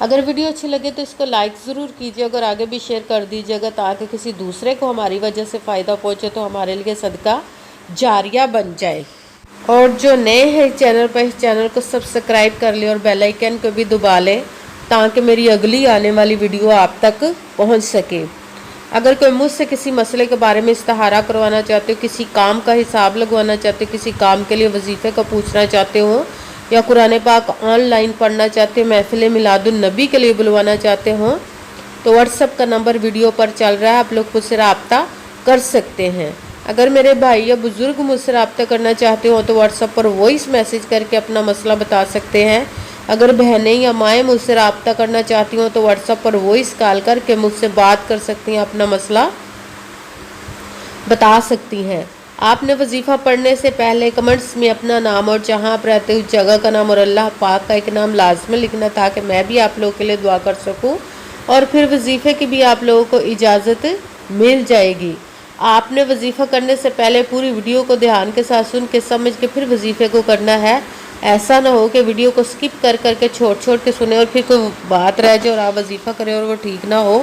اگر ویڈیو اچھی لگے تو اس کو لائک ضرور کیجیے، اگر آگے بھی شیئر کر دیجیے گا تاکہ کسی دوسرے کو ہماری وجہ سے فائدہ پہنچے تو ہمارے لیے صدقہ جاریہ بن جائے۔ اور جو نئے ہیں چینل پر، اس چینل کو سبسکرائب کر لیں اور بیل آئیکن کو بھی دبا لیں تاکہ میری اگلی آنے والی ویڈیو آپ تک پہنچ سکے۔ اگر کوئی مجھ سے کسی مسئلے کے بارے میں استخارہ کروانا چاہتے ہو، کسی کام کا حساب لگوانا چاہتے ہو، کسی کام کے لیے وظیفے کا پوچھنا چاہتے ہو، یا قرآن پاک آن لائن پڑھنا چاہتے ہو، محفل میلاد النبی کے لیے بلوانا چاہتے ہوں، تو واٹس ایپ کا نمبر ویڈیو پر چل رہا ہے، آپ لوگ مجھ سے رابطہ کر سکتے ہیں۔ اگر میرے بھائی یا بزرگ مجھ سے رابطہ کرنا چاہتے ہو تو واٹس ایپ پر وائس میسیج کر کے اپنا مسئلہ بتا سکتے ہیں۔ اگر بہنیں یا مائیں مجھ سے رابطہ کرنا چاہتی ہوں تو واٹس ایپ پر وائس کال کر کے مجھ سے بات کر سکتی ہیں، اپنا مسئلہ بتا سکتی ہیں۔ آپ نے وظیفہ پڑھنے سے پہلے کمنٹس میں اپنا نام اور جہاں آپ رہتے اس جگہ کا نام اور اللہ پاک کا ایک نام لازمی لکھنا تاکہ میں بھی آپ لوگوں کے لیے دعا کر سکوں، اور پھر وظیفے کی بھی آپ لوگوں کو اجازت مل جائے گی۔ آپ نے وظیفہ کرنے سے پہلے پوری ویڈیو کو دھیان کے ساتھ سن کے سمجھ کے پھر وظیفے کو کرنا ہے۔ ایسا نہ ہو کہ ویڈیو کو سکپ کر کے چھوڑ کے سنیں اور پھر کوئی بات رہ جائے اور آپ وظیفہ کریں اور وہ ٹھیک نہ ہو۔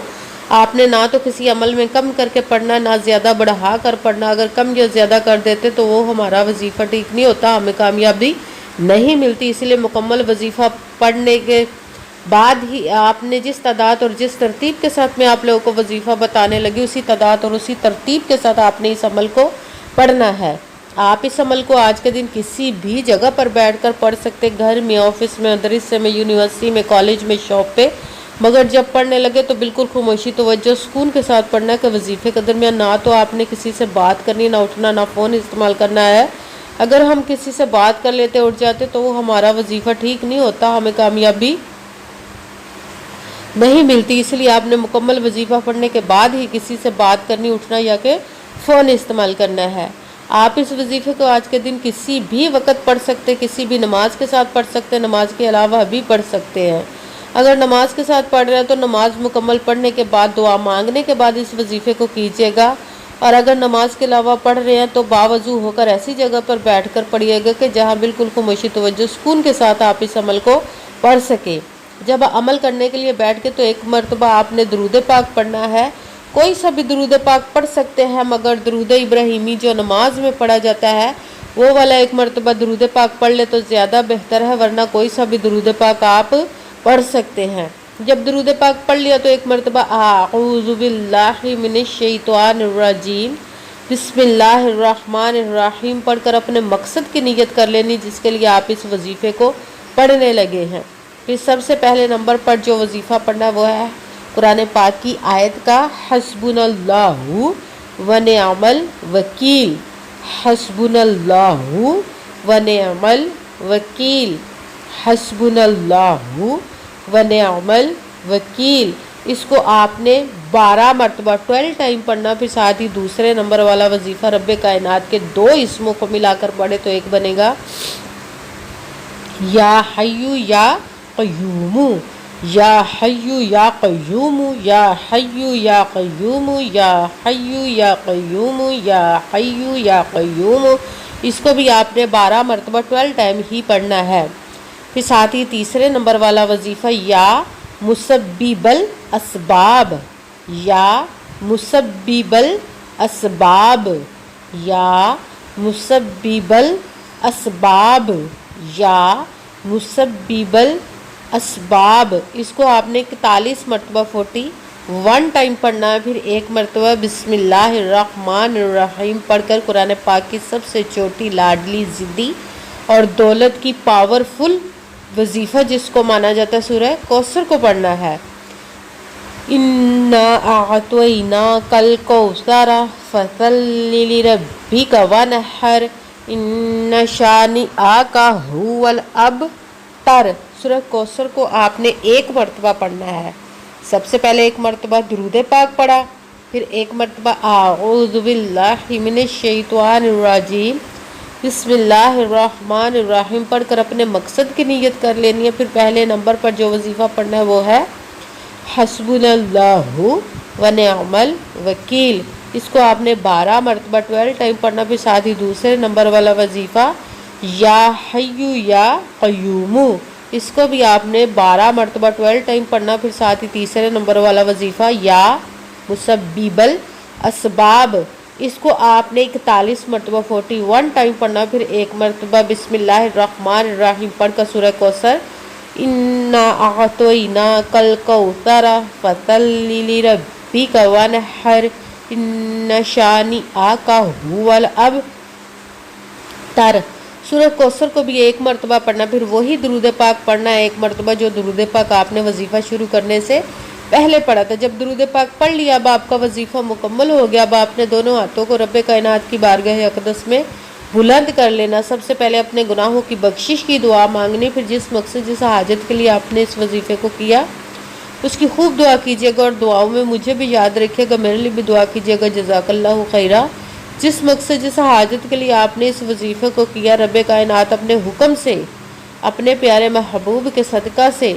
آپ نے نہ تو کسی عمل میں کم کر کے پڑھنا، نہ زیادہ بڑھا کر پڑھنا۔ اگر کم یا زیادہ کر دیتے تو وہ ہمارا وظیفہ ٹھیک نہیں ہوتا، ہمیں کامیابی نہیں ملتی۔ اس لیے مکمل وظیفہ پڑھنے کے بعد ہی آپ نے جس تعداد اور جس ترتیب کے ساتھ میں آپ لوگوں کو وظیفہ بتانے لگی، اسی تعداد اور اسی ترتیب کے ساتھ آپ نے اس عمل کو پڑھنا ہے۔ آپ اس عمل کو آج کے دن کسی بھی جگہ پر بیٹھ کر پڑھ سکتے، گھر میں، آفس میں، مدرسے میں، یونیورسٹی میں، کالج میں، شاپ پہ، مگر جب پڑھنے لگے تو بالکل خاموشی، توجہ، سکون کے ساتھ پڑھنا ہے کہ وظیفے کے درمیان نہ تو آپ نے کسی سے بات کرنی، نہ اٹھنا، نہ فون استعمال کرنا ہے۔ اگر ہم کسی سے بات کر لیتے، اٹھ جاتے تو وہ ہمارا وظیفہ ٹھیک نہیں ہوتا، ہمیں کامیابی نہیں ملتی۔ اس لیے آپ نے مکمل وظیفہ پڑھنے کے بعد ہی کسی سے بات کرنی، اٹھنا یا کہ فون استعمال کرنا ہے۔ آپ اس وظیفے کو آج کے دن کسی بھی وقت پڑھ سکتے، کسی بھی نماز کے ساتھ پڑھ سکتے، نماز کے علاوہ بھی پڑھ سکتے ہیں۔ اگر نماز کے ساتھ پڑھ رہے ہیں تو نماز مکمل پڑھنے کے بعد دعا مانگنے کے بعد اس وظیفے کو کیجیے گا، اور اگر نماز کے علاوہ پڑھ رہے ہیں تو باوضو ہو کر ایسی جگہ پر بیٹھ کر پڑھیے گا کہ جہاں بالکل خاموشی، توجہ، سکون کے ساتھ آپ اس عمل کو پڑھ سکیں۔ جب عمل کرنے کے لیے بیٹھ کے تو ایک مرتبہ آپ نے درود پاک پڑھنا ہے۔ کوئی سا بھی درود پاک پڑھ سکتے ہیں، مگر درود ابراہیمی جو نماز میں پڑھا جاتا ہے وہ والا ایک مرتبہ درود پاک پڑھ لے تو زیادہ بہتر ہے، ورنہ کوئی سا بھی درود پاک آپ پڑھ سکتے ہیں۔ جب درود پاک پڑھ لیا تو ایک مرتبہ اعوذ باللہ من الشیطان الرجیم بسم اللہ الرحمن الرحیم پڑھ کر اپنے مقصد کی نیت کر لینی جس کے لیے آپ اس وظیفے کو پڑھنے لگے ہیں۔ پھر سب سے پہلے نمبر پر جو وظیفہ پڑھنا وہ ہے قرآن پاک کی آیت کا حسبنا اللہ ونعم الوکیل، حسبنا اللہ ونعم الوکیل، حسبنا اللہ ونعم الوکیل۔ اس کو آپ نے 12 مرتبہ 12 ٹائم پڑھنا۔ پھر ساتھ ہی دوسرے نمبر والا وظیفہ رب کائنات کے 2 اسموں کو ملا کر پڑھے تو ایک بنے گا یا حیو یا قیوم، یا حیو یا قیوم، یا حیو یا قیوم، یا حیو یا قیوم، یا حیو یا قیوم۔ اس کو بھی آپ نے 12 مرتبہ 12 ٹائم ہی پڑھنا ہے۔ پھر ساتھ ہی تیسرے نمبر والا وظیفہ یا مسبب الاسباب، یا مسبب الاسباب، یا مسبب الاسباب، یا مسبب الاسباب۔ اس کو آپ نے 41 مرتبہ 41 ٹائم پڑھنا ہے۔ پھر ایک مرتبہ بسم اللہ الرحمن الرحیم پڑھ کر قرآن پاک کی سب سے چھوٹی، لاڈلی، ضدی اور دولت کی پاورفل وظیفہ جس کو مانا جاتا ہے سورہ کوثر کو پڑھنا ہے۔ اِنَّا أَعْطَيْنَاكَ الْكَوْثَرَ فَصَلِّ لِرَبِّكَ وَانْحَرْ إِنَّ شَانِئَكَ هُوَ الْأَبْتَرُ۔ سورہ کوثر کو آپ نے 1 مرتبہ پڑھنا ہے۔ سب سے پہلے 1 مرتبہ درود پاک پڑھا، پھر 1 مرتبہ اعوذ باللہ من الشیطان الرجیم بسم اللہ الرحمن الرحیم پڑھ کر اپنے مقصد کی نیت کر لینی ہے۔ پھر پہلے نمبر پر جو وظیفہ پڑھنا ہے وہ ہے حسبنا اللہ ونعم الوکیل۔ اس کو آپ نے 12 مرتبہ 12 ٹائم پڑھنا۔ پھر ساتھ ہی دوسرے نمبر والا وظیفہ یا حیو یا قیوم، اس کو بھی آپ نے 12 مرتبہ 12 ٹائم پڑھنا. پھر ساتھ ہی تیسرے نمبر والا وظیفہ یا مسبب الاسباب، اس کو آپ نے 41 مرتبہ 41 ٹائم پڑھنا. پھر ایک مرتبہ بسم اللہ الرحمن الرحیم پڑھ کر سورہ کوثر انا اعطیناک الکوثر فصلی لربک وانحر ان شانئک ھو الابتر. سورہ کوثر کو بھی ایک مرتبہ پڑھنا. پھر وہی درود پاک پڑھنا ہے ایک مرتبہ جو درود پاک آپ نے وظیفہ شروع کرنے سے پہلے پڑھا تھا. جب درود پاک پڑھ لیا اب آپ کا وظیفہ مکمل ہو گیا. اب آپ نے دونوں ہاتھوں کو رب کائنات کی بارگاہ اقدس میں بلند کر لینا. سب سے پہلے اپنے گناہوں کی بخشش کی دعا مانگنی. پھر جس مقصد جس حاجت کے لیے آپ نے اس وظیفے کو کیا اس کی خوب دعا کیجیے گا، اور دعاؤں میں مجھے بھی یاد رکھیے گا، میرے لیے بھی دعا کیجیے گا. جزاک اللہ خیرہ. جس مقصد جس حاجت کے لیے آپ نے اس وظیفے کو کیا رب کائنات اپنے حکم سے، اپنے پیارے محبوب کے صدقہ سے،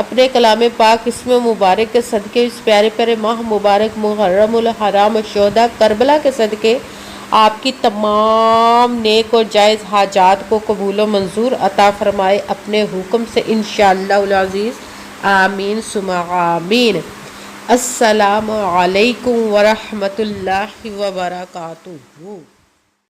اپنے کلام پاک اسم مبارک کے صدقے، اس پیارے پیارے ماہ مبارک محرم الحرام الشہداء کربلا کے صدقے آپ کی تمام نیک اور جائز حاجات کو قبول و منظور عطا فرمائے اپنے حکم سے انشاءاللہ العزیز. آمین ثم آمین. السلام علیکم ورحمۃ اللہ وبرکاتہ.